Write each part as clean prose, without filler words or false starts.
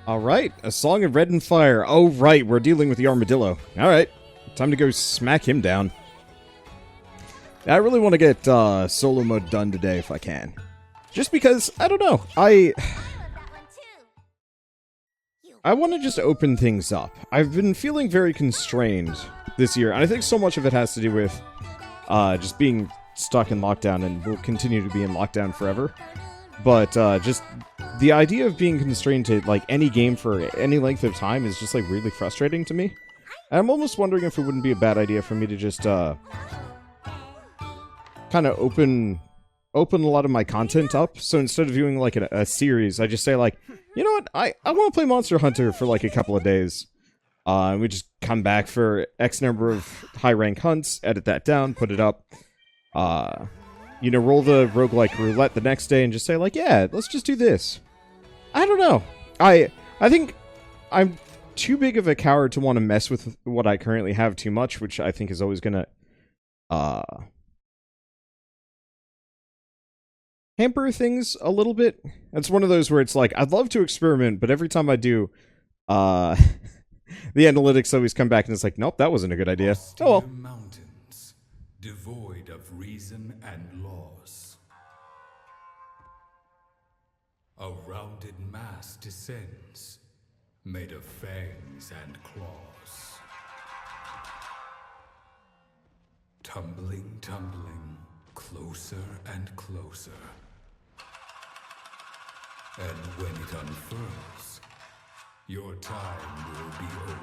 Alright, a song of red and fire. Oh, right, we're dealing with the armadillo. Alright, time to go smack him down. I really want to get solo mode done today if I can. Just because, I don't know, I want to just open things up. I've been feeling very constrained this year, and I think so much of it has to do with just being stuck in lockdown, and will continue to be in lockdown forever. But just the idea of being constrained to like any game for any length of time is just like really frustrating to me. And I'm almost wondering if it wouldn't be a bad idea for me to just kind of open a lot of my content up. So instead of doing like a series, I just say like, you know what, I want to play Monster Hunter for like a couple of days. And we just come back for X number of high rank hunts, edit that down, put it up. You know, roll the roguelike roulette the next day and just say, like, yeah, let's just do this. I don't know. I think I'm too big of a coward to want to mess with what I currently have too much, which I think is always gonna, hamper things a little bit. It's one of those where it's like, I'd love to experiment, but every time I do, the analytics always come back and it's like, nope, that wasn't a good idea. Oh well. Mountains, devoid of reason and laws. A rounded mass descends, made of fangs and claws. Tumbling, tumbling, closer and closer. And when it unfurls, your time will be over.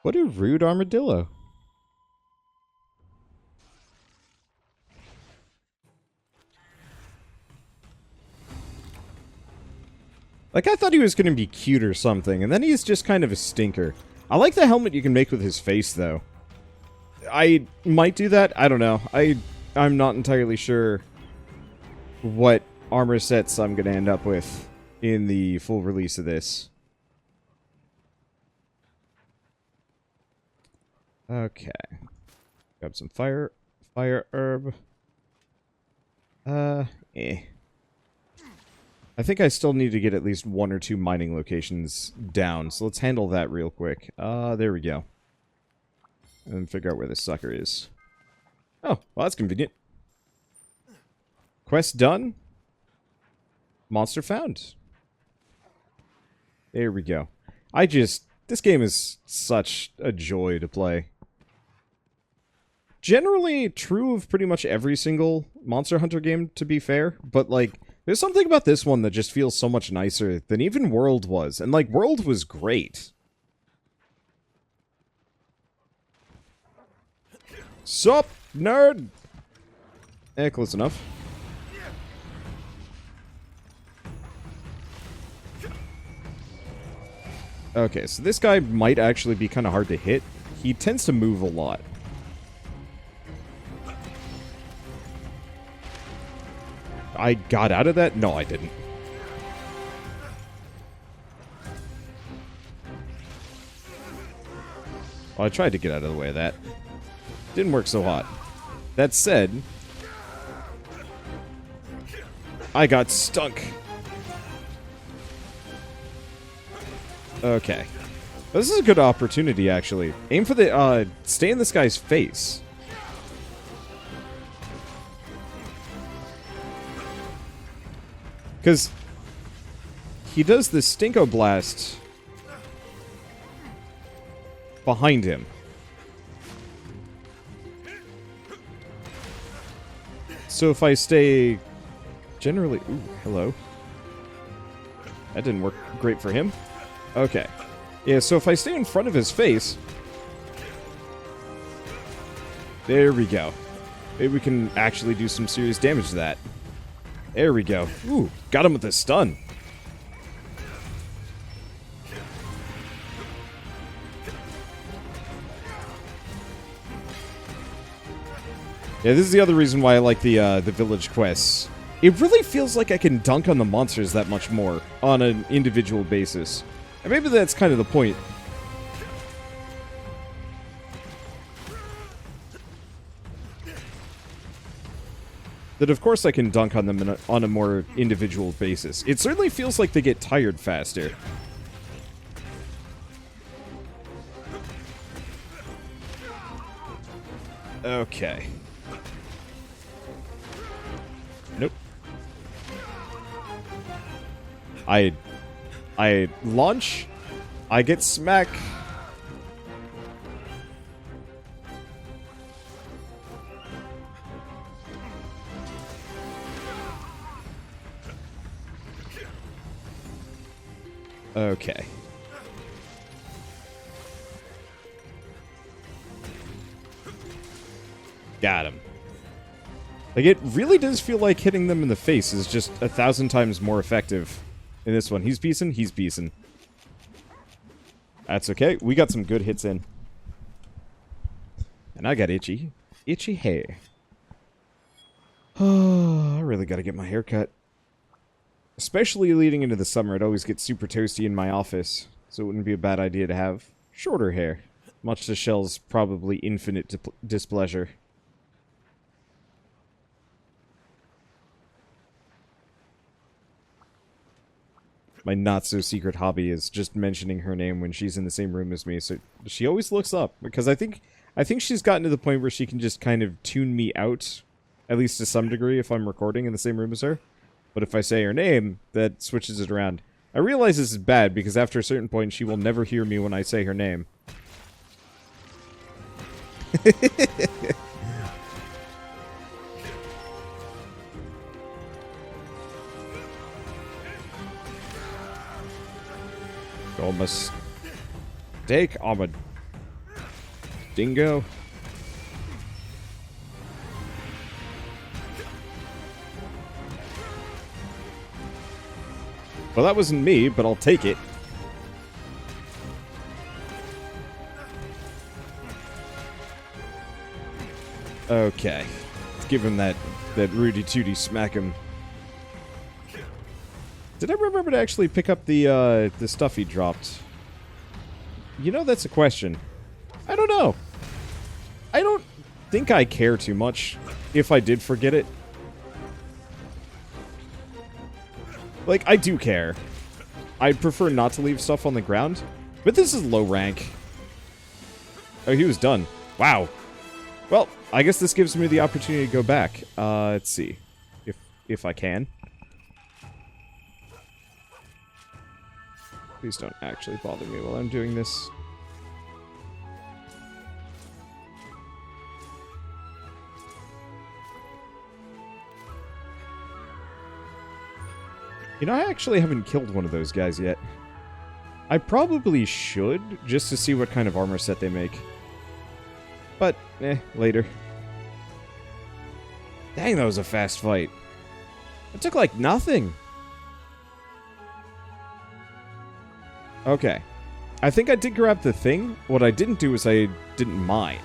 What a rude armadillo. Like, I thought he was going to be cute or something, and then he's just kind of a stinker. I like the helmet you can make with his face, though. I might do that. I don't know. I'm not entirely sure what armor sets I'm going to end up with in the full release of this. Okay. Grab some fire herb. I think I still need to get at least 1 or 2 mining locations down, so let's handle that real quick. There we go. And figure out where this sucker is. Oh, well that's convenient. Quest done. Monster found. There we go. This game is such a joy to play. Generally true of pretty much every single Monster Hunter game, to be fair, but like, there's something about this one that just feels so much nicer than even World was. And like, World was great. Sup, nerd? Close enough. Okay, so this guy might actually be kind of hard to hit. He tends to move a lot. I got out of that? No, I didn't. Well, I tried to get out of the way of that. Didn't work so hot. That said, I got stunk. Okay. This is a good opportunity, actually. Aim for the, stay in this guy's face. Because he does the Stinko Blast behind him. So if I stay generally... Ooh, hello. That didn't work great for him. Okay. Yeah, so if I stay in front of his face... There we go. Maybe we can actually do some serious damage to that. There we go. Ooh, got him with a stun. Yeah, this is the other reason why I like the village quests. It really feels like I can dunk on the monsters that much more on an individual basis. And maybe that's kind of the point. that of course I can dunk on them on a more individual basis. It certainly feels like they get tired faster. Okay. Nope. I launch, I get smack. Okay. Got him. Like, it really does feel like hitting them in the face is just 1,000 times more effective in this one. He's beastin', he's beastin'. That's okay. We got some good hits in. And I got itchy hair. Oh, I really gotta get my hair cut. Especially leading into the summer, it always gets super toasty in my office, so it wouldn't be a bad idea to have shorter hair. Much to Shell's probably infinite displeasure. My not-so-secret hobby is just mentioning her name when she's in the same room as me, so she always looks up, because I think she's gotten to the point where she can just kind of tune me out, at least to some degree, if I'm recording in the same room as her. But if I say her name, that switches it around. I realize this is bad, because after a certain point, she will never hear me when I say her name. Almost steak, I'm a dingo. Well, that wasn't me, but I'll take it. Okay. Let's give him that Rudy Tooty smack him. Did I remember to actually pick up the stuff he dropped? You know, that's a question. I don't know. I don't think I care too much if I did forget it. Like, I do care. I'd prefer not to leave stuff on the ground, but this is low rank. Oh, he was done. Wow. Well, I guess this gives me the opportunity to go back. Let's see. If I can. Please don't actually bother me while I'm doing this. You know, I actually haven't killed one of those guys yet. I probably should, just to see what kind of armor set they make. But, later. Dang, that was a fast fight. It took like nothing. Okay. I think I did grab the thing. What I didn't do is I didn't mine.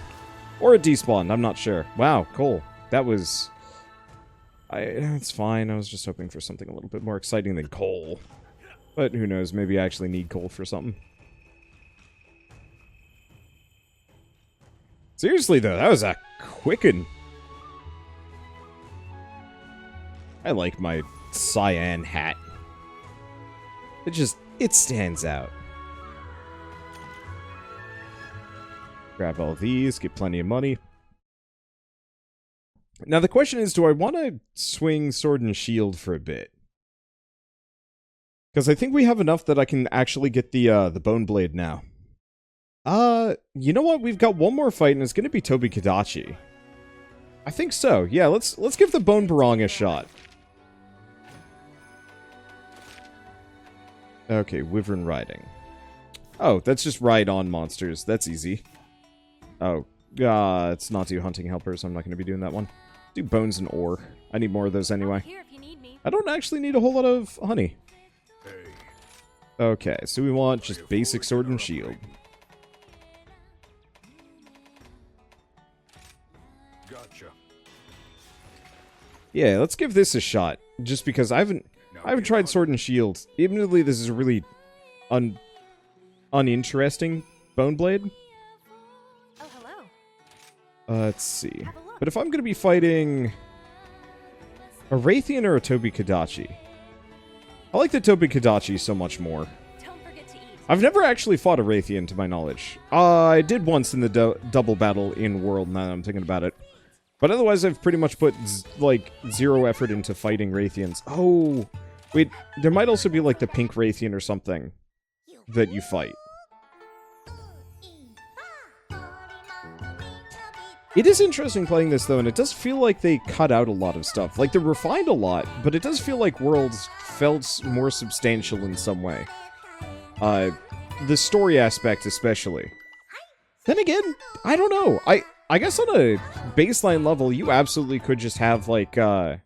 Or it despawned, I'm not sure. Wow, cool. That was... it's fine, I was just hoping for something a little bit more exciting than coal. But who knows, maybe I actually need coal for something. Seriously though, that was a quicken. I like my cyan hat. It stands out. Grab all these, get plenty of money. Now the question is, do I want to swing sword and shield for a bit? Because I think we have enough that I can actually get the bone blade now. You know what? We've got one more fight, and it's going to be Tobi-Kadachi. I think so. Yeah, let's give the bone barong a shot. Okay, wyvern riding. Oh, that's just ride on monsters. That's easy. Oh, it's not do hunting helpers. I'm not going to be doing that one. Do bones and ore. I need more of those anyway. I don't actually need a whole lot of honey. Okay, so we want just basic sword and shield. Gotcha. Yeah, let's give this a shot. Just because I haven't tried sword and shield. Admittedly, this is a really uninteresting bone blade. Oh, hello. Let's see. But if I'm going to be fighting A Raytheon or a Tobi-Kadachi? I like the Tobi-Kadachi so much more. Don't forget to eat. I've never actually fought a Raytheon, to my knowledge. I did once in the double battle in World, now that I'm thinking about it. But otherwise, I've pretty much put, like, zero effort into fighting Raytheons. Oh, wait, there might also be, like, the pink Raytheon or something that you fight. It is interesting playing this, though, and it does feel like they cut out a lot of stuff. Like, they refined a lot, but it does feel like Worlds felt more substantial in some way. The story aspect, especially. Then again, I don't know. I guess on a baseline level, you absolutely could just have, like, Here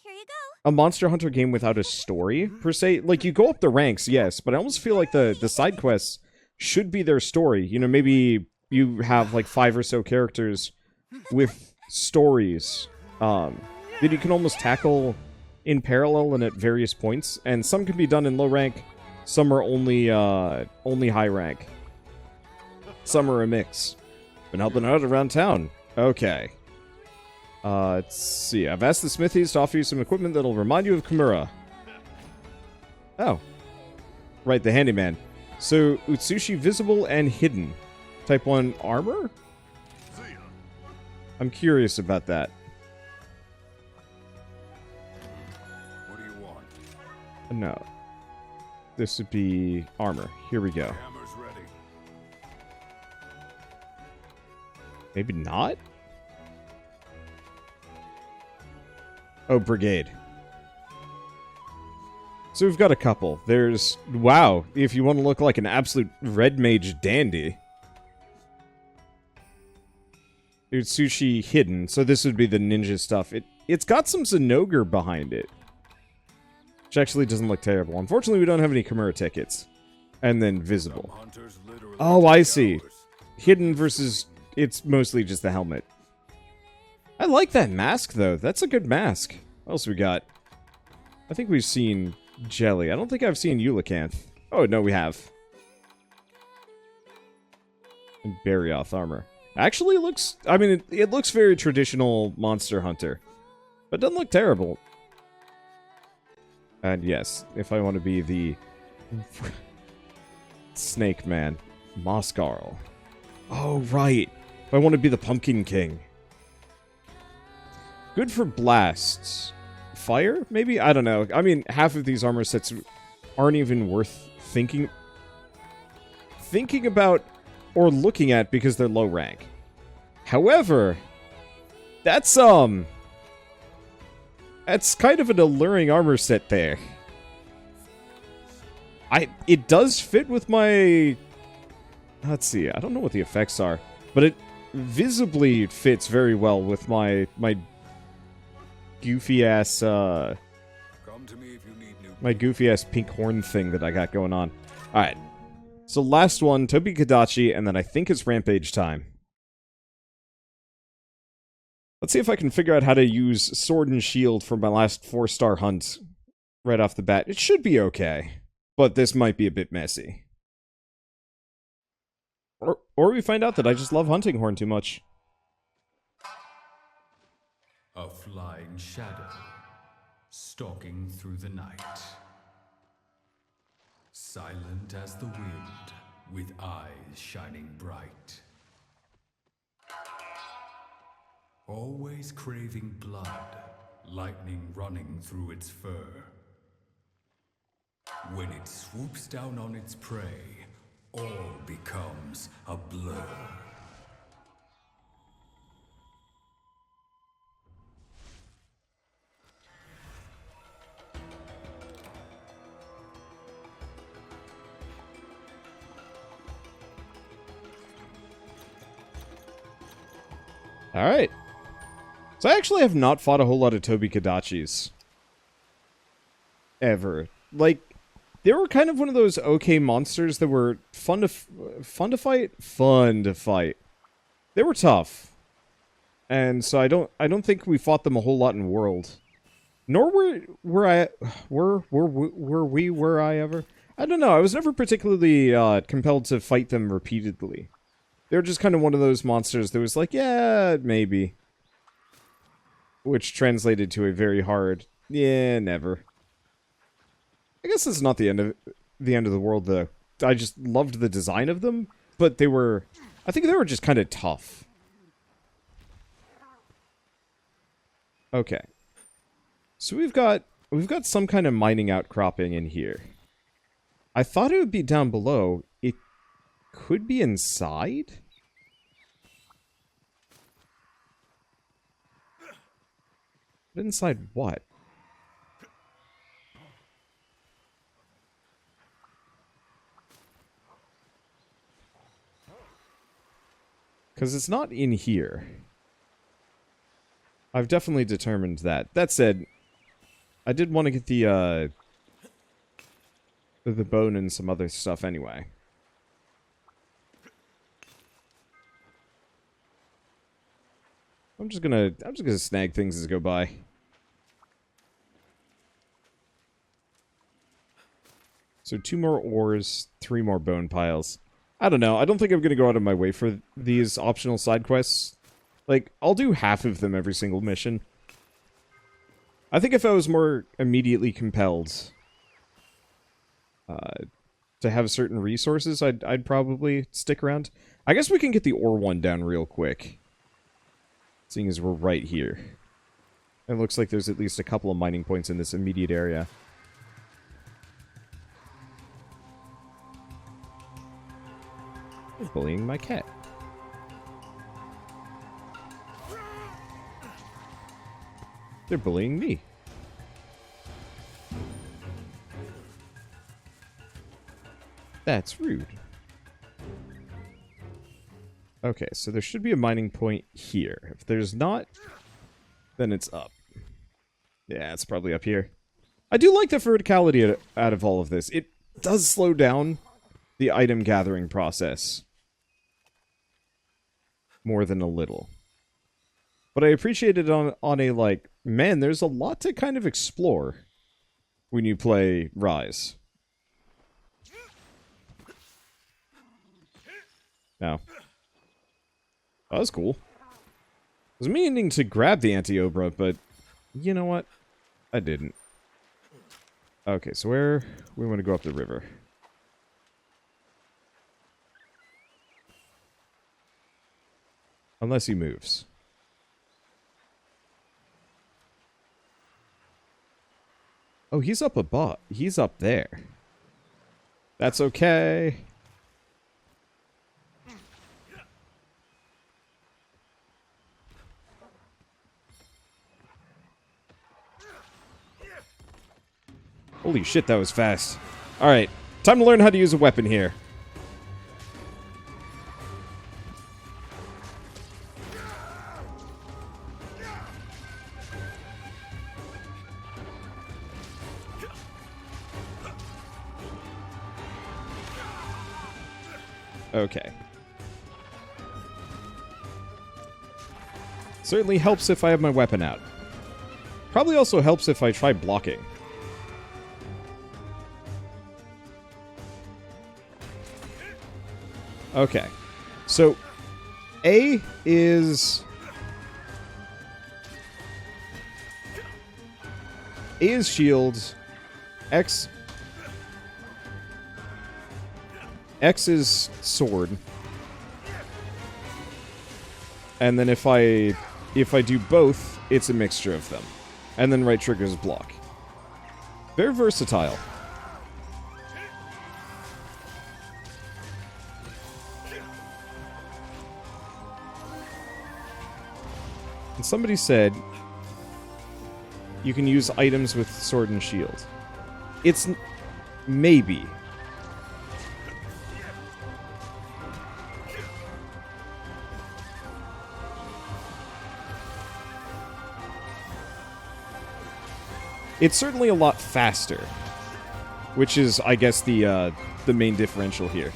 you go. a Monster Hunter game without a story, per se. Like, you go up the ranks, yes, but I almost feel like the side quests should be their story. You know, maybe you have, like, 5 or so characters with stories that you can almost tackle in parallel and at various points. And some can be done in low rank, some are only high rank. Some are a mix. Been helping out around town. Okay. Let's see. I've asked the smithies to offer you some equipment that'll remind you of Kamura. Oh. Right, the handyman. So, Utsushi visible and hidden. Type 1 armor? I'm curious about that. What do you want? No. This would be armor. Here we go. Hammer's ready. Maybe not? Oh, brigade. So we've got a couple. There's... Wow, if you want to look like an absolute red mage dandy. Utsushi hidden, so this would be the ninja stuff. It's got some Zenogre behind it. Which actually doesn't look terrible. Unfortunately, we don't have any Kamura tickets. And then visible. Hunters literally Oh, I see. hours. Hidden versus... It's mostly just the helmet. I like that mask, though. That's a good mask. What else we got? I think we've seen Jelly. I don't think I've seen Eulacanth. Oh, no, we have. And Barioth armor. Actually, it looks... I mean, it looks very traditional Monster Hunter. But it doesn't look terrible. And yes, if I want to be the... Snake Man. Moscarl. Oh, right. If I want to be the Pumpkin King. Good for blasts. Fire, maybe? I don't know. I mean, half of these armor sets aren't even worth thinking about or looking at because they're low rank. However, that's kind of an alluring armor set there. It does fit with my... Let's see, I don't know what the effects are, but it visibly fits very well with my goofy ass Come to me if you need new. my goofy ass pink horn thing that I got going on. Alright. So last one, Tobi-Kadachi, and then I think it's Rampage time. Let's see if I can figure out how to use Sword and Shield for my last 4-star hunt right off the bat. It should be okay, but this might be a bit messy. Or we find out that I just love hunting horn too much. A flying shadow, stalking through the night. Silent as the wind, with eyes shining bright. Always craving blood, lightning running through its fur. When it swoops down on its prey, all becomes a blur. Alright. So I actually have not fought a whole lot of Tobi-Kadachis. Ever. Like, they were kind of one of those okay monsters that were fun to fight? Fun to fight. They were tough. And so I don't think we fought them a whole lot in World. Nor were I ever? I don't know, I was never particularly compelled to fight them repeatedly. They were just kind of one of those monsters that was like, yeah, maybe. which translated to a very hard, yeah, never. I guess it's not the end of the world though. I just loved the design of them, but I think they were just kind of tough. Okay. So we've got some kind of mining outcropping in here. I thought it would be down below. It could be inside? But inside what? Because it's not in here. I've definitely determined that. That said, I did want to get the bone and some other stuff anyway. I'm just gonna snag things as I go by. So 2 more ores, 3 more bone piles. I don't know. I don't think I'm gonna go out of my way for these optional side quests. Like, I'll do half of them every single mission. I think if I was more immediately compelled to have certain resources, I'd probably stick around. I guess we can get the ore one down real quick, seeing as we're right here. It looks like there's at least a couple of mining points in this immediate area. They're bullying my cat. They're bullying me. That's rude. Okay, so there should be a mining point here. If there's not, then it's up. Yeah, it's probably up here. I do like the verticality out of all of this. It does slow down the item gathering process more than a little. But I appreciate it on a, like, man, there's a lot to kind of explore when you play Rise. No. Oh, that was cool. I was meaning to grab the Anti-Obra, but you know what? I didn't. Okay, so where we want to go up the river. Unless he moves. Oh, he's up above. He's up there. That's okay. Holy shit, that was fast. Alright, time to learn how to use a weapon here. Okay. Certainly helps if I have my weapon out. Probably also helps if I try blocking. Okay. So, A is shield. X is sword. And then if I do both, it's a mixture of them. And then right trigger is block. Very versatile. And somebody said you can use items with sword and shield. It's maybe. It's certainly a lot faster, which is, I guess, the main differential here.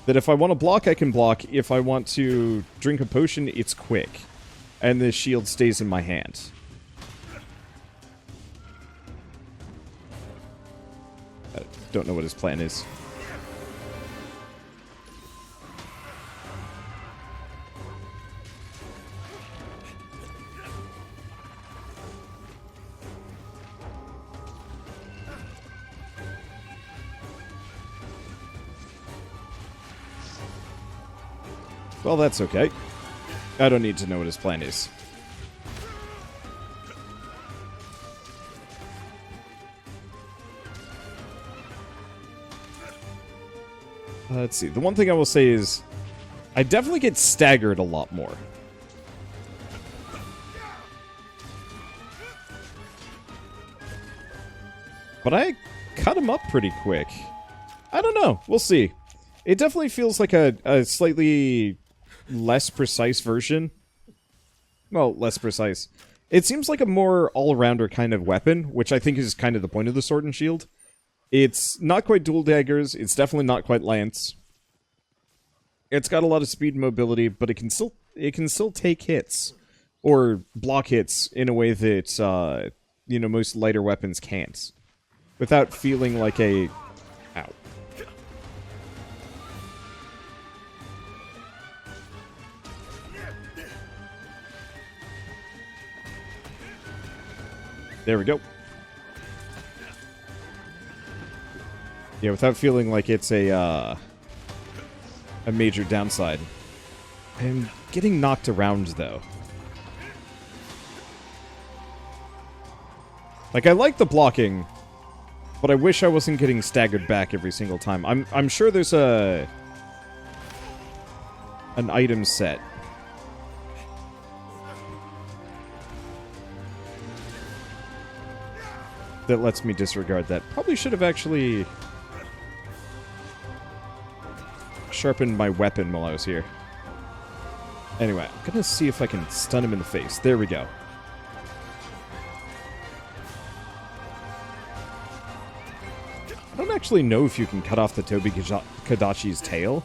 That if I want to block, I can block. If I want to drink a potion, it's quick. And the shield stays in my hand. I don't know what his plan is. Well, that's okay. I don't need to know what his plan is. Let's see. The one thing I will say is I definitely get staggered a lot more. But I cut him up pretty quick. I don't know. We'll see. It definitely feels like a slightly less precise version. Well, less precise. It seems like a more all-rounder kind of weapon, which I think is kind of the point of the Sword and Shield. It's not quite dual daggers. It's definitely not quite lance. It's got a lot of speed and mobility, but it can still take hits or block hits in a way that most lighter weapons can't, without feeling like a ow. There we go. Yeah, without feeling like it's a major downside. I'm getting knocked around, though. Like, I like the blocking, but I wish I wasn't getting staggered back every single time. I'm sure there's an item set. That lets me disregard that. Probably should have actually sharpened my weapon while I was here. Anyway, I'm gonna see if I can stun him in the face. There we go. I don't actually know if you can cut off the Tobi-Kadachi's tail.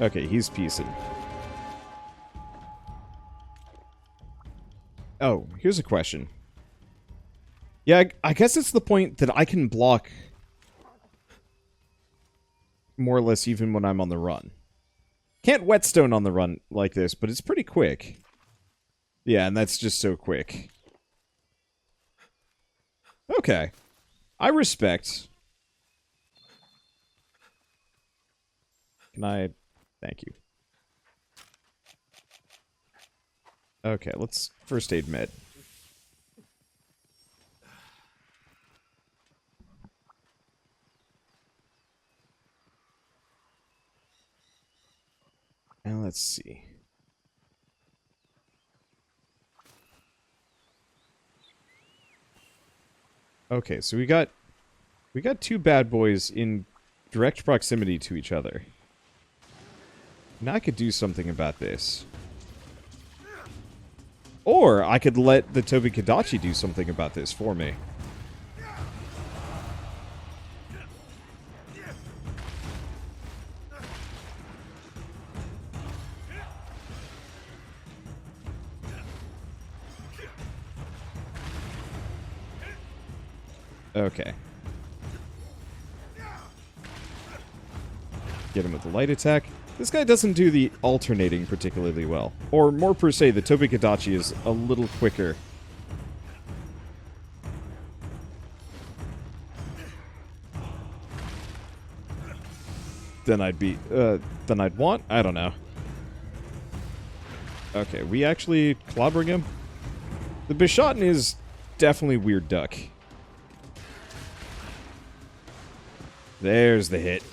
Okay, he's piecing. Oh, here's a question. Yeah, I guess it's the point that I can block more or less even when I'm on the run. Can't whetstone on the run like this, but it's pretty quick. Yeah, and that's just so quick. Okay. I respect. Can I... Thank you. Okay, let's first aid med. And let's see. Okay, so we got two bad boys in direct proximity to each other. Now I could do something about this. Or I could let the Tobi-Kadachi do something about this for me. Okay. Get him with the light attack. This guy doesn't do the alternating particularly well. Or more per se, the Tobi-Kadachi is a little quicker. Than I'd want? I don't know. Okay, we actually clobbering him? The Bishotten is definitely weird duck. There's the hit.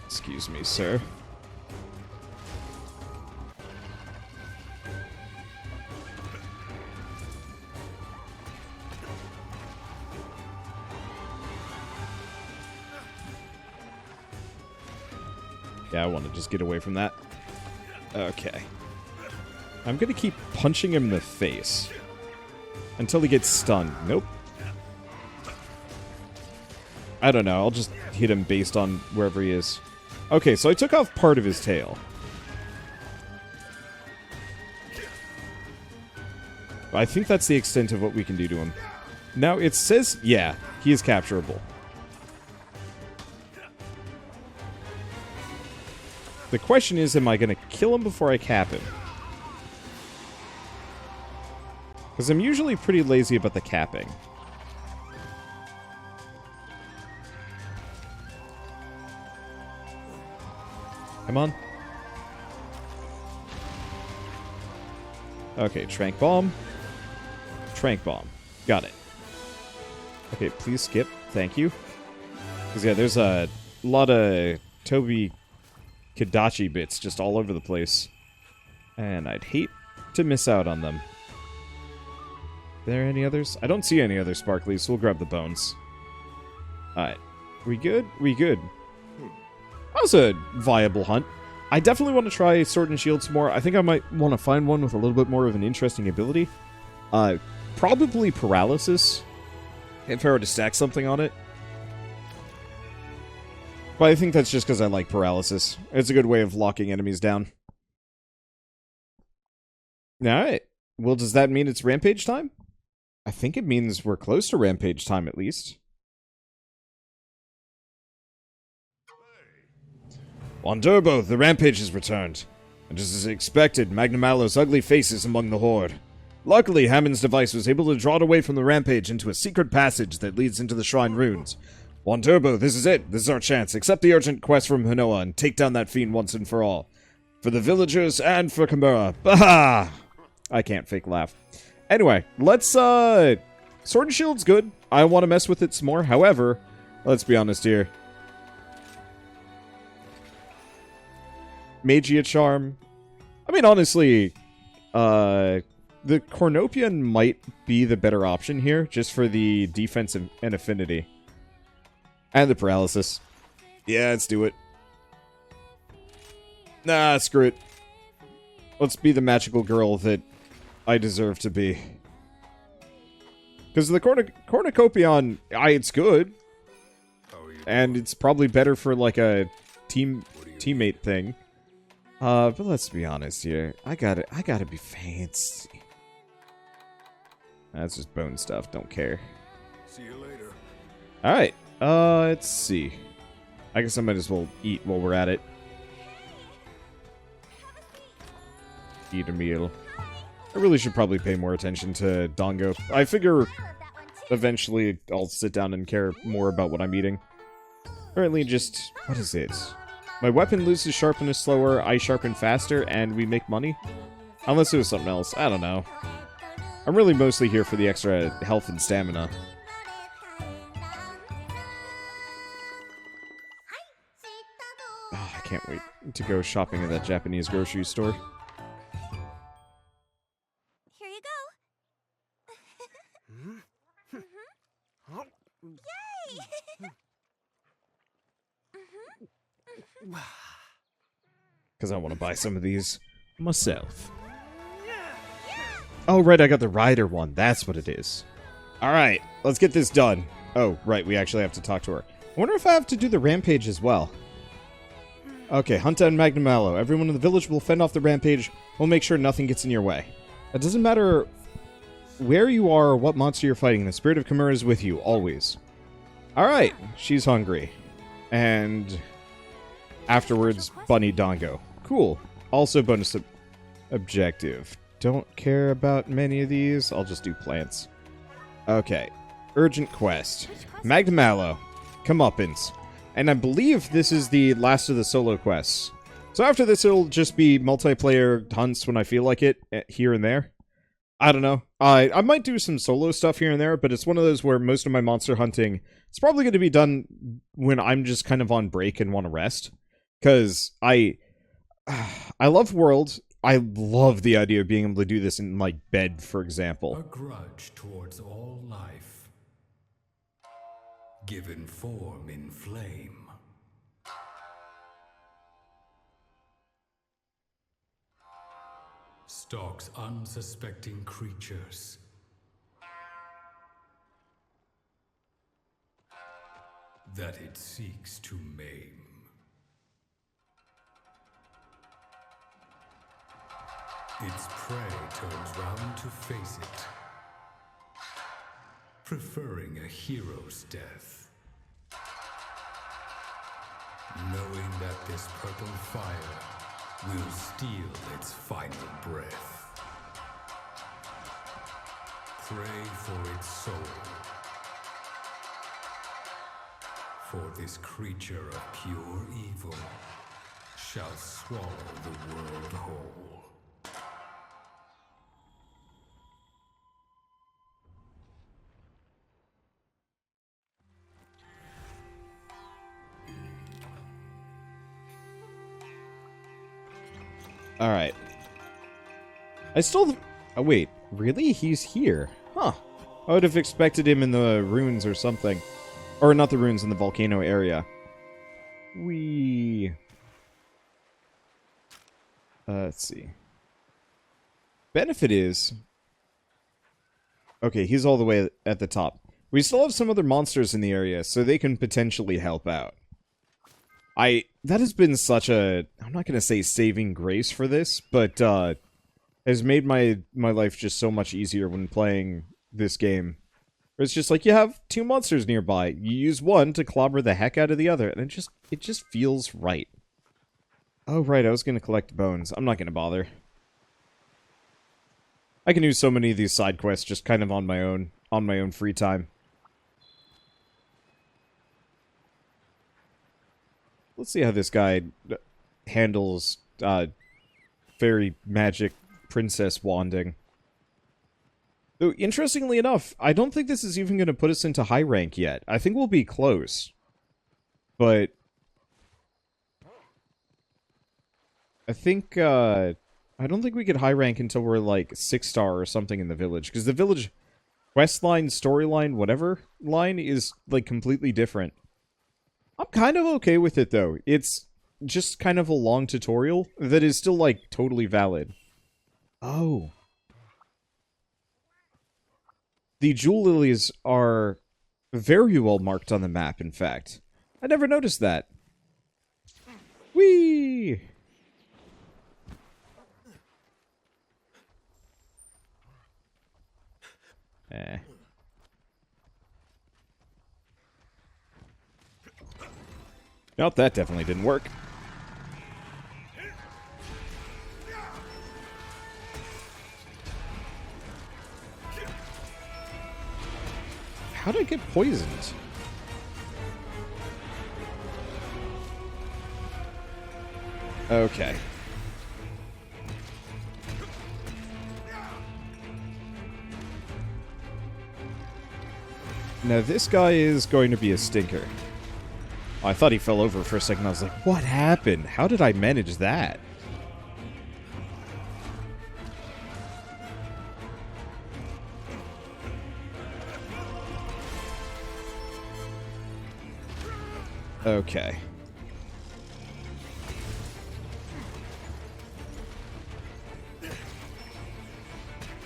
Excuse me, sir. Yeah, I want to just get away from that. Okay. I'm gonna keep punching him in the face. Until he gets stunned. Nope. I don't know, I'll just hit him based on wherever he is. Okay, so I took off part of his tail. I think that's the extent of what we can do to him. Now, it says, yeah, he is capturable. The question is, am I going to kill him before I cap him? Because I'm usually pretty lazy about the capping. Come on. Okay, Trank Bomb. Trank Bomb. Got it. Okay, please skip. Thank you. Because, yeah, there's a lot of Tobi-Kadachi bits just all over the place. And I'd hate to miss out on them. Are there any others? I don't see any other sparklies, so we'll grab the bones. Alright. We good? We good. That was a viable hunt. I definitely want to try Sword and Shield some more. I think I might want to find one with a little bit more of an interesting ability. Probably Paralysis, if I were to stack something on it. But I think that's just because I like Paralysis. It's a good way of locking enemies down. Alright. Well, does that mean it's Rampage time? I think it means we're close to Rampage time, at least. Wanderbots, the Rampage has returned. And just as expected, Magnamalo's ugly face is among the horde. Luckily, Hammond's device was able to draw it away from the Rampage into a secret passage that leads into the Shrine Runes. Wanderbots, this is it. This is our chance. Accept the urgent quest from Hinoa and take down that fiend once and for all. For the villagers and for Kamura. Baha! I can't fake laugh. Anyway, let's, Sword and Shield's good. I want to mess with it some more. However, let's be honest here. Magia Charm. I mean, honestly, the Cornopian might be the better option here, just for the defense and affinity. And the paralysis. Yeah, let's do it. Nah, screw it. Let's be the magical girl that I deserve to be. Because the Cornucopion, it's good. And it's probably better for, like, a teammate thing. But let's be honest here. I gotta be fancy. That's just bone stuff. Don't care. See you later. Alright. Let's see. I guess I might as well eat while we're at it. Eat a meal. I really should probably pay more attention to Dongo. I figure eventually I'll sit down and care more about what I'm eating. Currently just... what is it? My weapon loses sharpness slower, I sharpen faster, and we make money? Unless it was something else. I don't know. I'm really mostly here for the extra health and stamina. Oh, I can't wait to go shopping at that Japanese grocery store. Here you go. Yay! Because I want to buy some of these myself. Oh, right, I got the rider one. That's what it is. Alright, let's get this done. Oh, right, we actually have to talk to her. I wonder if I have to do the rampage as well. Okay, hunt down Magnamalo. Everyone in the village will fend off the rampage. We'll make sure nothing gets in your way. It doesn't matter where you are or what monster you're fighting. The spirit of Kamura is with you, always. Alright, she's hungry. And afterwards, Bunny Dongo. Cool. Also bonus objective. Don't care about many of these. I'll just do plants. Okay. Urgent quest. Magnamalo. Comeuppance. And I believe this is the last of the solo quests. So after this, it'll just be multiplayer hunts when I feel like it, here and there. I don't know. I might do some solo stuff here and there, but it's one of those where most of my monster hunting, it's probably going to be done when I'm just kind of on break and want to rest. Because I love World. I love the idea of being able to do this in, like, bed, for example. A grudge towards all life, given form in flame. Stalks unsuspecting creatures. That it seeks to maim. Its prey turns round to face it, preferring a hero's death. Knowing that this purple fire will steal its final breath. Pray for its soul. For this creature of pure evil shall swallow the world whole. Alright. I still... Oh, wait. Really? He's here? Huh. I would have expected him in the ruins or something. Or not the ruins, in the volcano area. Let's see. Benefit is... Okay, he's all the way at the top. We still have some other monsters in the area, so they can potentially help out. That has been such a... I'm not going to say saving grace for this, but, has made my life just so much easier when playing this game. It's just like, you have two monsters nearby. You use one to clobber the heck out of the other, and it just feels right. Oh, right, I was going to collect bones. I'm not going to bother. I can do so many of these side quests just kind of on my own free time. Let's see how this guy handles fairy magic princess wanding. Though, interestingly enough, I don't think this is even going to put us into high rank yet. I think we'll be close. But... I think, I don't think we could high rank until we're, like, 6-star or something in the village. Because the village questline, storyline, whatever line is, like, completely different. I'm kind of okay with it, though. It's just kind of a long tutorial that is still, like, totally valid. Oh. The jewel lilies are very well marked on the map, in fact. I never noticed that. Whee! Eh. Nope, that definitely didn't work. How did I get poisoned? Okay. Now this guy is going to be a stinker. Oh, I thought he fell over for a second. I was like, what happened? How did I manage that? Okay.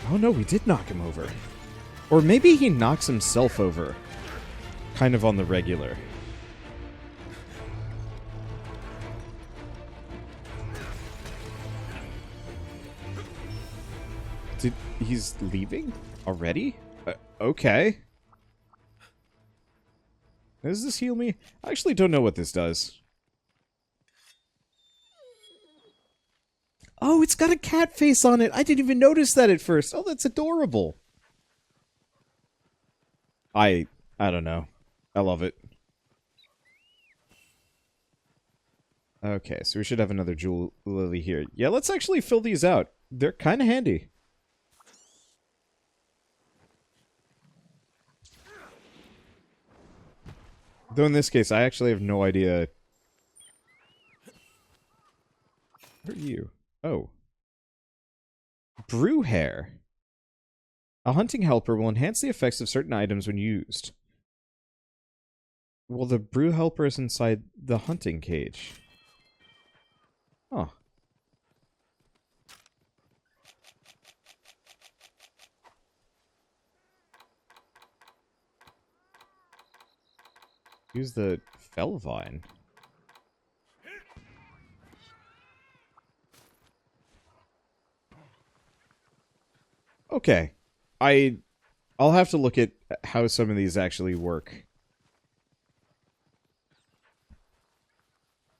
Oh no, we did knock him over. Or maybe he knocks himself over. Kind of on the regular. He's leaving? Already? Okay. Does this heal me? I actually don't know what this does. Oh, it's got a cat face on it! I didn't even notice that at first! Oh, that's adorable! I don't know. I love it. Okay, so we should have another jewel lily here. Yeah, let's actually fill these out. They're kind of handy. Though in this case, I actually have no idea. Who are you? Oh. Brew hair. A hunting helper will enhance the effects of certain items when used. Well, the brew helper is inside the hunting cage. Huh. Use the Felvine. Okay. I'll have to look at how some of these actually work.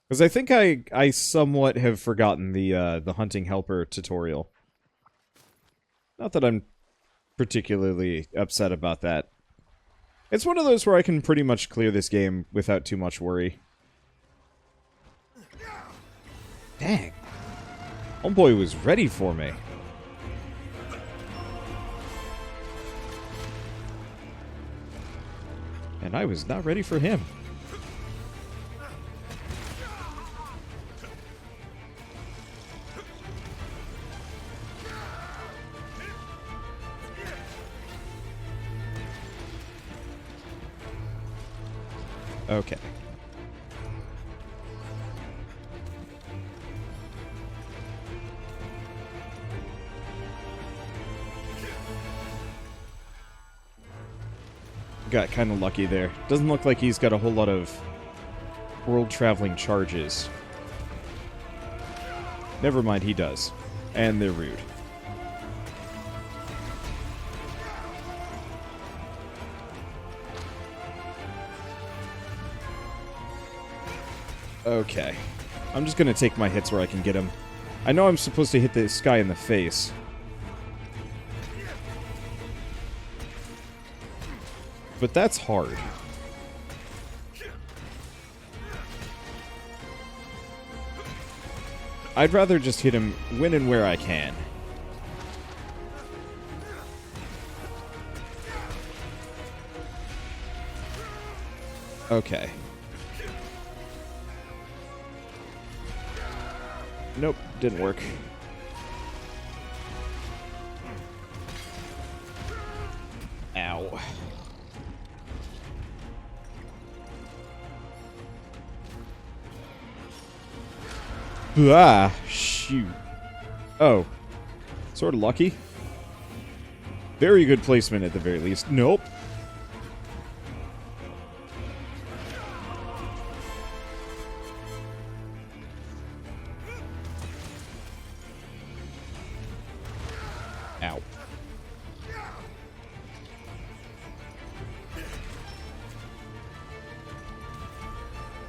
Because I think I somewhat have forgotten the hunting helper tutorial. Not that I'm particularly upset about that. It's one of those where I can pretty much clear this game without too much worry. Dang. Homeboy was ready for me. And I was not ready for him. Okay. Got kind of lucky there. Doesn't look like he's got a whole lot of world-traveling charges. Never mind, he does. And they're rude. Okay. I'm just gonna take my hits where I can get him. I know I'm supposed to hit this guy in the face. But that's hard. I'd rather just hit him when and where I can. Okay. Nope, didn't work. Ow. Ah, shoot. Oh. Sort of lucky. Very good placement at the very least. Nope. Ow.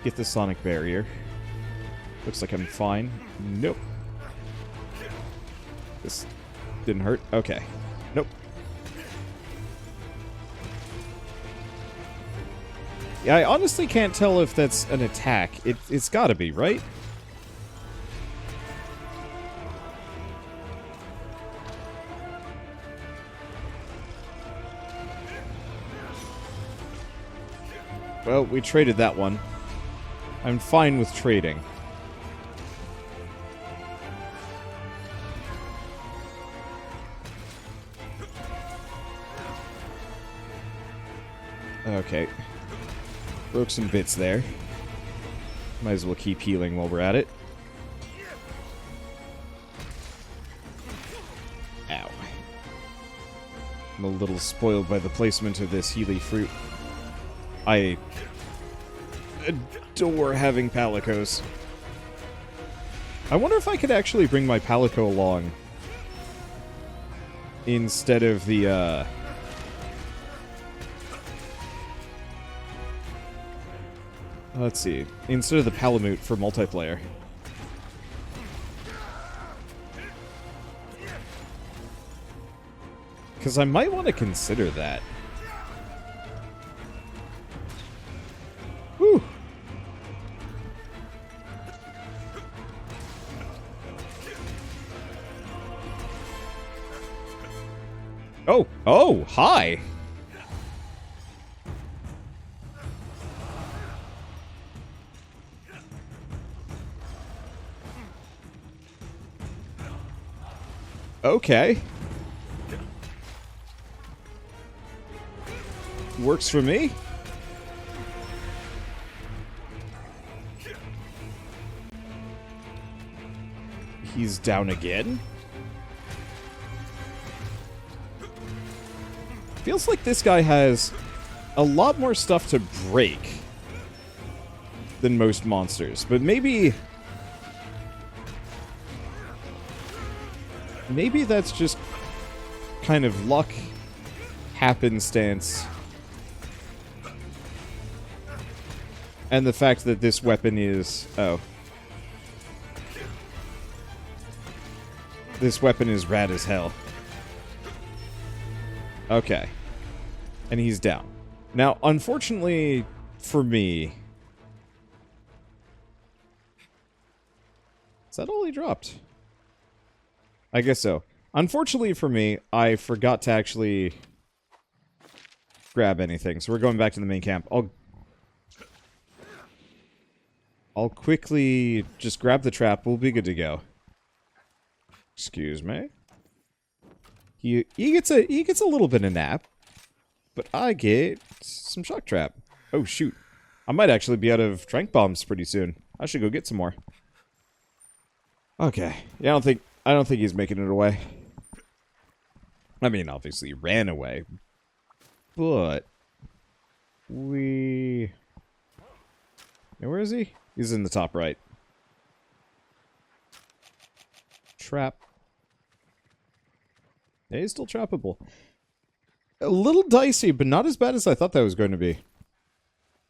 Get the sonic barrier. Looks like I'm fine. Nope. This didn't hurt. Okay. Nope. Yeah, I honestly can't tell if that's an attack. It's gotta be, right? Well, we traded that one. I'm fine with trading. Okay. Broke some bits there. Might as well keep healing while we're at it. Ow. I'm a little spoiled by the placement of this Healy fruit. I adore having Palicos. I wonder if I could actually bring my Palico along instead of the, let's see. Instead of the Palamute for multiplayer. Because I might want to consider that. Whew. Oh, hi! Okay. Works for me. He's down again. Feels like this guy has a lot more stuff to break than most monsters, but maybe that's just kind of luck, happenstance, and the fact that this weapon is... oh. This weapon is rad as hell. Okay. And he's down. Now, unfortunately for me... Is that all he dropped? I guess so. Unfortunately for me, I forgot to actually grab anything, so we're going back to the main camp. I'll quickly just grab the trap. We'll be good to go. Excuse me. He gets a little bit of nap, but I get some shock trap. Oh shoot! I might actually be out of trank bombs pretty soon. I should go get some more. Okay. Yeah, I don't think he's making it away. I mean, obviously he ran away, but yeah, where is he? He's in the top right. Trap. Yeah, he's still trappable. A little dicey, but not as bad as I thought that was going to be.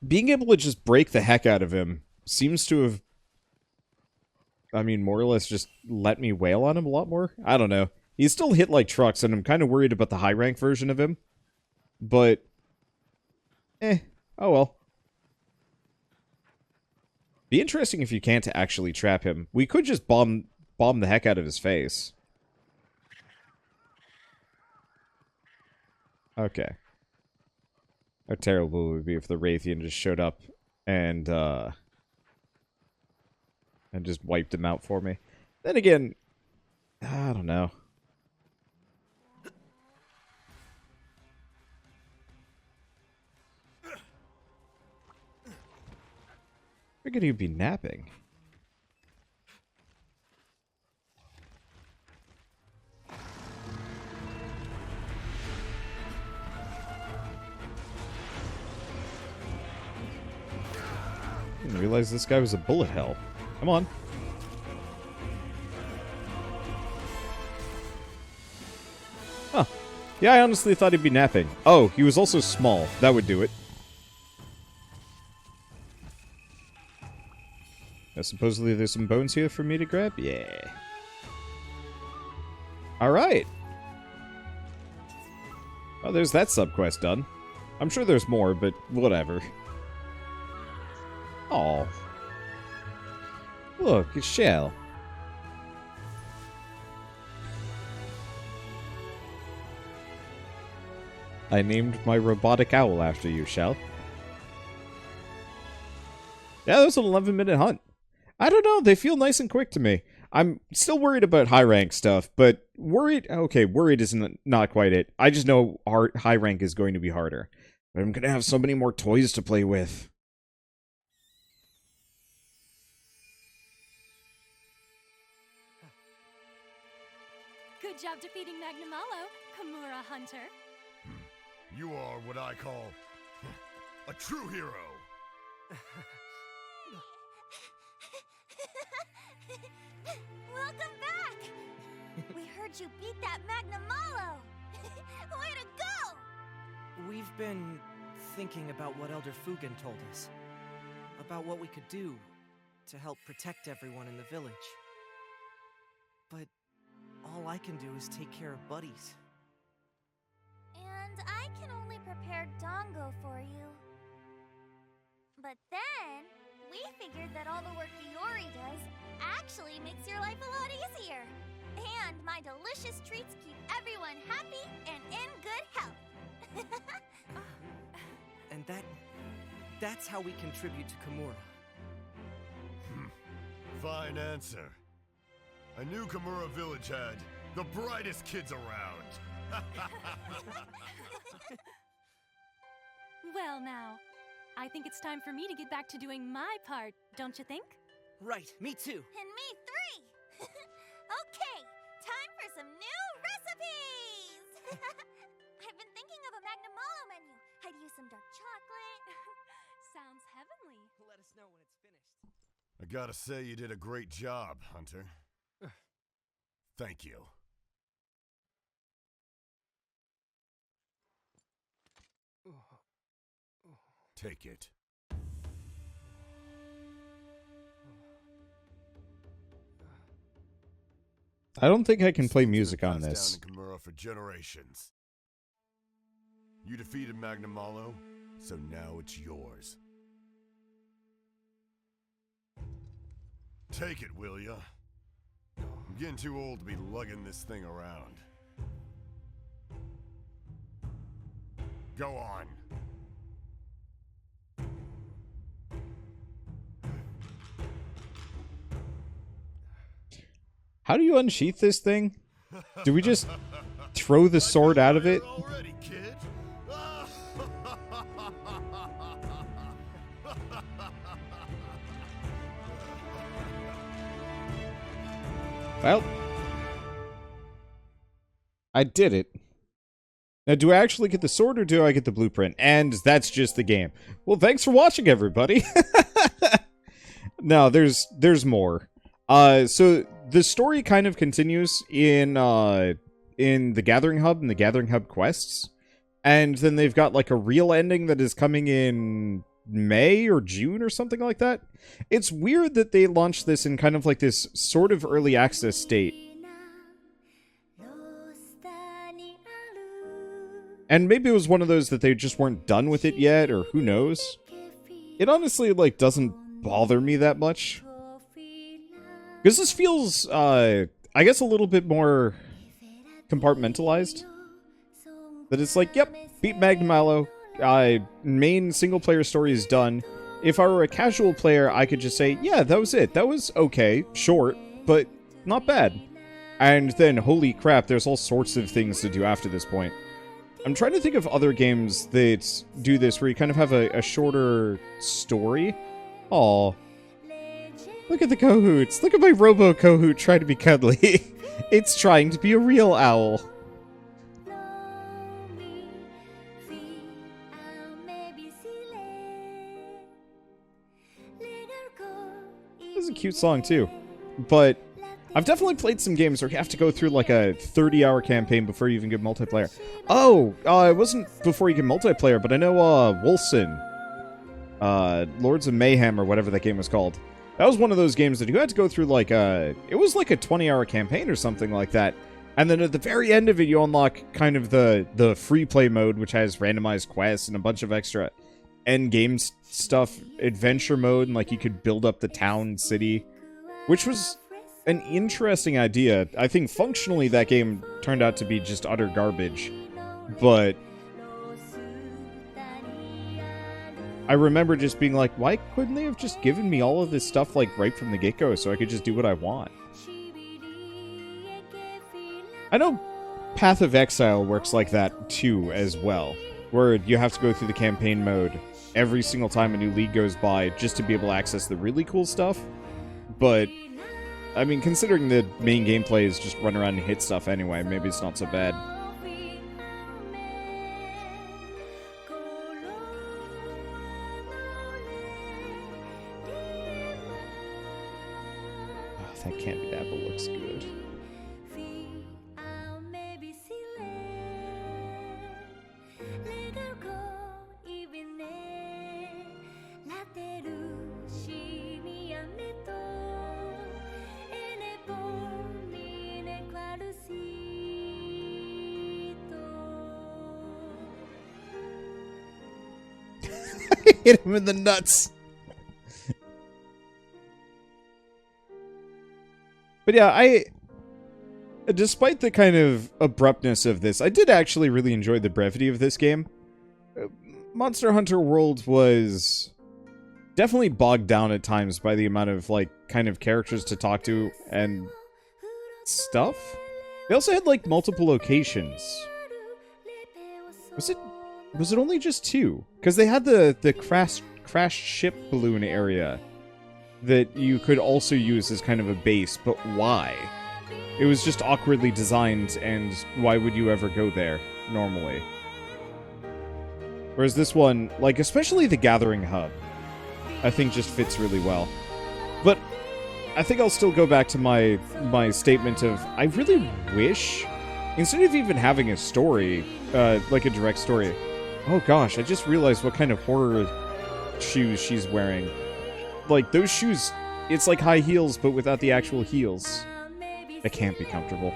Being able to just break the heck out of him seems to have, I mean, more or less just let me wail on him a lot more. I don't know. He's still hit like trucks, and I'm kind of worried about the high rank version of him. But, oh well. Be interesting if you can't actually trap him. We could just bomb the heck out of his face. Okay. How terrible it would be if the Raytheon just showed up and just wiped him out for me. Then again, I don't know. Figured he'd be napping. Didn't realize this guy was a bullet hell. Come on. Huh. Yeah, I honestly thought he'd be napping. Oh, he was also small. That would do it. Now, supposedly there's some bones here for me to grab? Yeah. Alright. Oh, there's that subquest done. I'm sure there's more, but whatever. Oh. Look, a shell. I named my robotic owl after you, Shell. Yeah, that was an 11-minute hunt. I don't know, they feel nice and quick to me. I'm still worried about high rank stuff, but worried... Okay, worried isn't not quite it. I just know high rank is going to be harder. But I'm going to have so many more toys to play with. Good job defeating Magnamalo, Kamura Hunter. You are what I call a true hero. Welcome back! We heard you beat that Magnamalo! Way to go! We've been thinking about what Elder Fugan told us. About what we could do to help protect everyone in the village. But all I can do is take care of buddies. And I can only prepare Dongo for you. But then, we figured that all the work Iori does actually makes your life a lot easier. And my delicious treats keep everyone happy and in good health. And that's how we contribute to Kamura. Fine answer. I knew Kamura Village had the brightest kids around. Well now, I think it's time for me to get back to doing my part, don't you think? Right, me too. And me three! Okay, time for some new recipes! I've been thinking of a Magnamalo menu. I'd use some dark chocolate. Sounds heavenly. Let us know when it's finished. I gotta say, you did a great job, Hunter. Thank you. Take it. I don't think I can play It's been music on passed this. down in Kamura for generations. You defeated Magnamalo, so now it's yours. Take it, will ya? I'm getting too old to be lugging this thing around. Go on. How do you unsheath this thing? Do we just throw the sword out of it? Already, kid. Well, I did it. Now, do I actually get the sword or do I get the blueprint? And that's just the game. Well, thanks for watching, everybody. No, there's more. So the story kind of continues in the Gathering Hub and the Gathering Hub quests. And then they've got like a real ending that is coming in May or June or something like that. It's weird that they launched this in kind of like this sort of early access state. And maybe it was one of those that they just weren't done with it yet, or who knows. It honestly, like, doesn't bother me that much. Because this feels, I guess a little bit more compartmentalized. That it's like, yep, beat Magnamalo, main single-player story is done. If I were a casual player, I could just say, yeah, that was it. That was okay, short, but not bad. And then, holy crap, there's all sorts of things to do after this point. I'm trying to think of other games that do this, where you kind of have a shorter story. Aw. Look at the Kohoots. Look at my Robo-Kohoot trying to be cuddly. It's trying to be a real owl. This is a cute song, too. But I've definitely played some games where you have to go through like a 30-hour campaign before you even get multiplayer. Oh, it wasn't before you get multiplayer, but I know Wolfson, Lords of Mayhem or whatever that game was called. That was one of those games that you had to go through like it was like a 20-hour campaign or something like that. And then at the very end of it, you unlock kind of the free play mode, which has randomized quests and a bunch of extra end game stuff, adventure mode, and like you could build up the town, city, which was an interesting idea. I think functionally that game turned out to be just utter garbage, but I remember just being like, why couldn't they have just given me all of this stuff like right from the get-go so I could just do what I want? I know Path of Exile works like that too as well, where you have to go through the campaign mode every single time a new league goes by just to be able to access the really cool stuff, but I mean, considering the main gameplay is just run around and hit stuff anyway, maybe it's not so bad. Oh, that candied apple looks good. Hit him in the nuts. But yeah, despite the kind of abruptness of this, I did actually really enjoy the brevity of this game. Monster Hunter World was definitely bogged down at times by the amount of, like, kind of characters to talk to and stuff. They also had, like, multiple locations. Was it only just 2? Because they had the crashed ship balloon area that you could also use as kind of a base, but why? It was just awkwardly designed, and why would you ever go there, normally? Whereas this one, like, especially the Gathering Hub, I think just fits really well. But I think I'll still go back to my statement of, I really wish, instead of even having a story, like a direct story, Oh gosh, I just realized what kind of horror shoes she's wearing. Like, those shoes, it's like high heels, but without the actual heels. That can't be comfortable.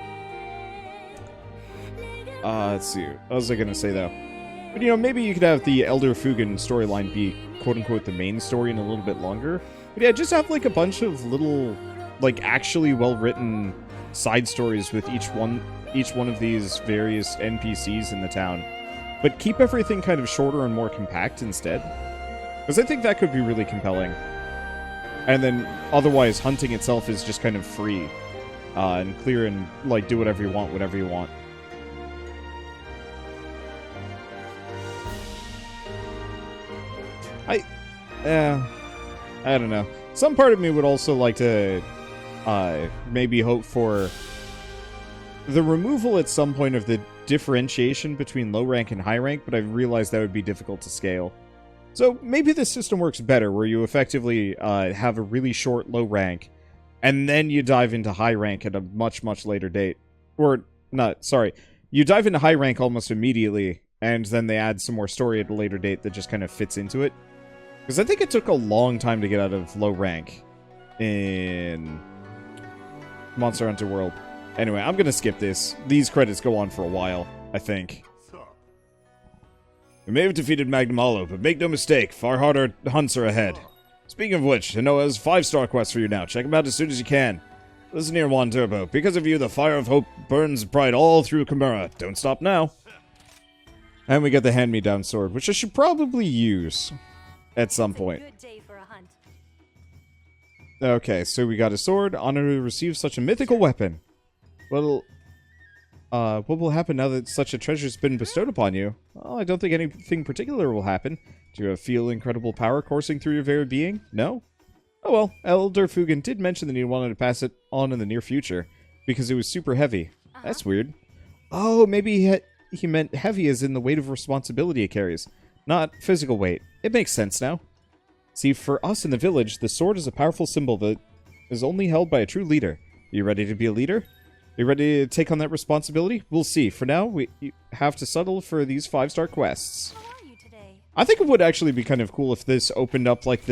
Let's see. What was I gonna say, though? But, you know, maybe you could have the Elder Fugen storyline be, quote-unquote, the main story and a little bit longer. But yeah, just have, like, a bunch of little, like, actually well-written side stories with each one of these various NPCs in the town. But keep everything kind of shorter and more compact instead. Because I think that could be really compelling. And then, otherwise, hunting itself is just kind of free. And clear and, like, do whatever you want, whenever you want. I don't know. Some part of me would also like to, maybe hope for the removal at some point of the differentiation between low rank and high rank, but I realized that would be difficult to scale. So maybe this system works better, where you effectively have a really short low rank, and then you dive into high rank at a much, much later date. Or, not, sorry. You dive into high rank almost immediately, and then they add some more story at a later date that just kind of fits into it. Because I think it took a long time to get out of low rank in Monster Hunter World. Anyway, I'm gonna skip this. These credits go on for a while, I think. We may have defeated Magnamalo, but make no mistake, far harder hunts are ahead. Speaking of which, Hinoa has 5-star quests for you now. Check them out as soon as you can. Listen here, Wanderbots. Because of you, the fire of hope burns bright all through Kamura. Don't stop now. And we get the hand-me-down sword, which I should probably use at some point. Good day for a hunt. Okay, so we got a sword. Honor to receive such a mythical weapon. Well, what will happen now that such a treasure's been bestowed upon you? Well, I don't think anything particular will happen. Do you feel incredible power coursing through your very being? No? Oh well, Elder Fugen did mention that he wanted to pass it on in the near future, because it was super heavy. That's weird. Oh, maybe he meant heavy as in the weight of responsibility it carries, not physical weight. It makes sense now. See, for us in the village, the sword is a powerful symbol that is only held by a true leader. Are you ready to be a leader? Are you ready to take on that responsibility? We'll see. For now, you have to settle for these 5-star quests. How are you today? I think it would actually be kind of cool if this opened up like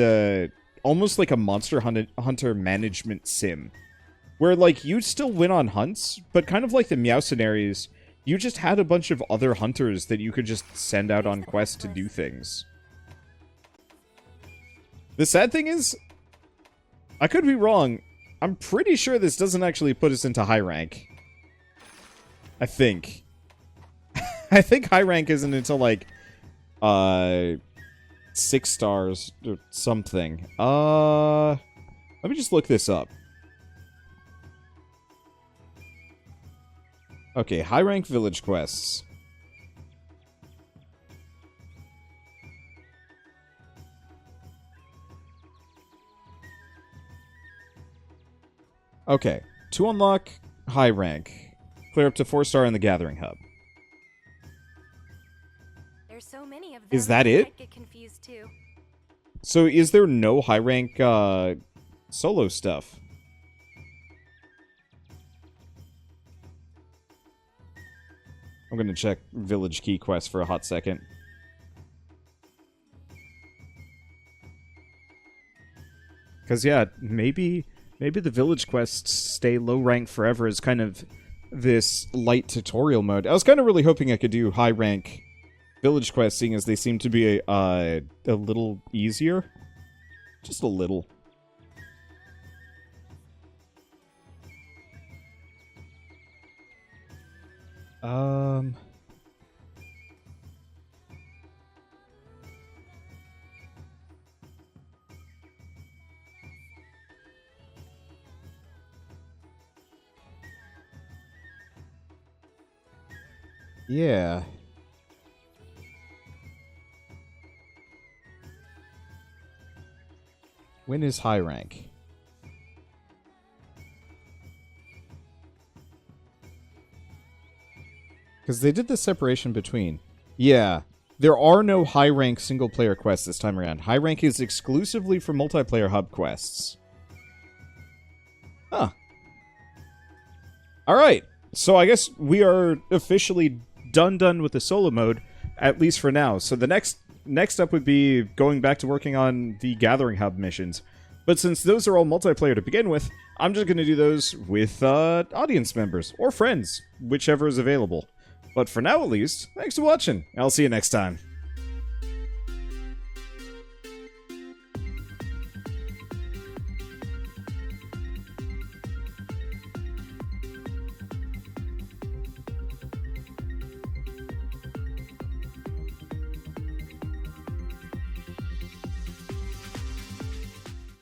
almost like a Monster Hunter management sim. Where, like, you'd still win on hunts, but kind of like the Meowcenaries, you just had a bunch of other hunters that you could just send out on quests to do things. The sad thing is, I could be wrong. I'm pretty sure this doesn't actually put us into high rank. I think. I think high rank isn't until, like, 6 stars or something. Let me just look this up. Okay, high rank village quests. Okay, to unlock high rank, clear up to 4-star in the Gathering Hub. There's so many of them. Is that I it? might get confused too. So is there no high rank solo stuff? I'm gonna check village key quest for a hot second. Because yeah, maybe the village quests stay low rank forever as kind of this light tutorial mode. I was kind of really hoping I could do high rank village quests, seeing as they seem to be a little easier. Just a little. Yeah. When is high rank? Because they did the separation between. Yeah. There are no high rank single player quests this time around. High rank is exclusively for multiplayer hub quests. Huh. Alright. So I guess we are officially done with the solo mode. at least for now. So the next up would be going back to working on the Gathering Hub missions. But since those are all multiplayer to begin with, I'm just going to do those with audience members or friends, whichever is available. But for now at least, thanks for watching. I'll see you next time.